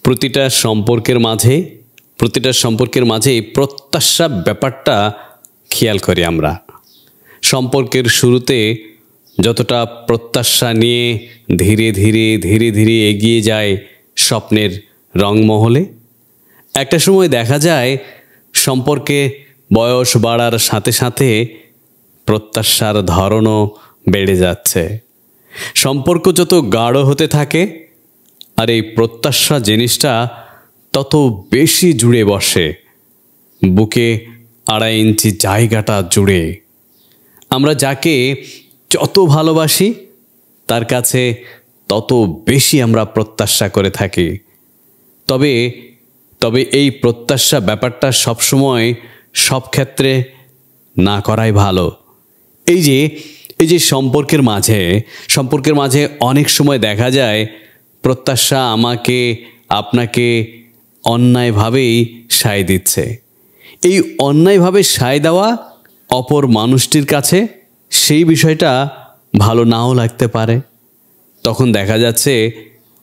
প্রতিটা সম্পর্কের মাঝে প্রত্যাশা ব্যাপারটা খেয়াল করি আমরা। সম্পর্কের শুরুতে যতটা প্রত্যাশা নিয়ে ধীরে ধীরে এগিয়ে যায় স্বপ্নের রংমহলে, একটা সময় দেখা যায় সম্পর্কে বয়স বাড়ার সাথে সাথে প্রত্যাশার ধরনও বেড়ে যাচ্ছে। সম্পর্ক যত গাঢ় হতে থাকে আর এই প্রত্যাশা জিনিসটা তত বেশি জুড়ে বসে, বুকে 2.5 ইঞ্চি জায়গাটা জুড়ে। আমরা যাকে যত ভালোবাসি তার কাছে তত বেশি আমরা প্রত্যাশা করে থাকি। তবে এই প্রত্যাশা ব্যাপারটা সবসময় সব ক্ষেত্রে না করাই ভালো। এই যে সম্পর্কের মাঝে অনেক সময় দেখা যায় প্রত্যাশা আমাকে আপনাকে অন্যায়ভাবেই সায় দিচ্ছে। এই অন্যায়ভাবে সায় দেওয়া অপর মানুষটির কাছে সেই বিষয়টা ভালো নাও লাগতে পারে। তখন দেখা যাচ্ছে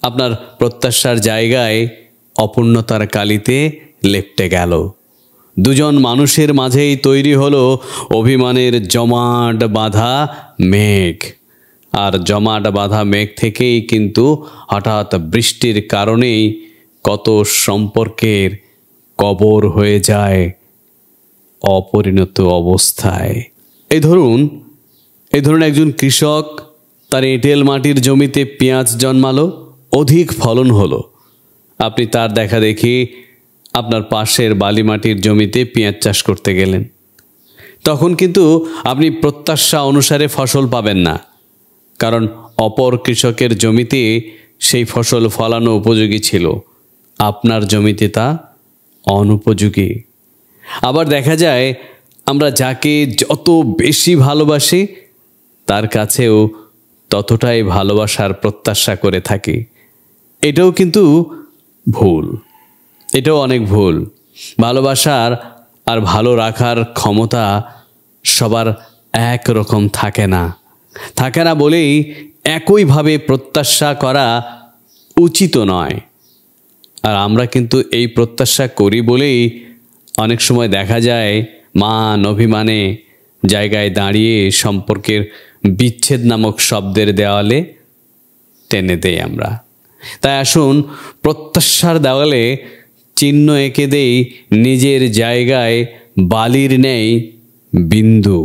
আপনার প্রত্যাশার জায়গায় অপূর্ণতার কালিতে লেপ্টে গেল। দুজন মানুষের মাঝেই তৈরি হলো অভিমানের জমাট বাঁধা মেঘ। আর জমাট বাঁধা মেঘ থেকেই কিন্তু হঠাৎ বৃষ্টির কারণেই কত সম্পর্কের কবর হয়ে যায় অপরিণত অবস্থায়। এই ধরুন একজন কৃষক তার এঁটেল মাটির জমিতে পেঁয়াজ জন্মালো, অধিক ফলন হলো। আপনি তার দেখা দেখি আপনার পাশের বালি মাটির জমিতে পেঁয়াজ চাষ করতে গেলেন। তখন কিন্তু আপনি প্রত্যাশা অনুসারে ফসল পাবেন না, কারণ অপর কৃষকের জমিতে সেই ফসল ফলানো উপযোগী ছিল, আপনার জমিতে তা অনুপযোগী। আবার দেখা যায় আমরা যাকে যত বেশি ভালোবাসি তার কাছেও ততটাই ভালোবাসার প্রত্যাশা করে থাকি। এটাও কিন্তু ভুল, এটাও অনেক ভুল। ভালোবাসার আর ভালো রাখার ক্ষমতা সবার একরকম থাকে না বলেই একইভাবে প্রত্যাশা করা উচিত নয়। আর আমরা কিন্তু এই প্রত্যাশা করি বলেই অনেক সময় দেখা যায় মান অভিমানে জায়গায় দাঁড়িয়ে সম্পর্কের বিচ্ছেদ নামক শব্দের দেওয়ালে টেনে দেই আমরা। তাই আসুন প্রত্যাশার দেওয়ালে চিহ্ন এঁকে দেই নিজের জায়গায় বালির ন্যায় বিন্দু।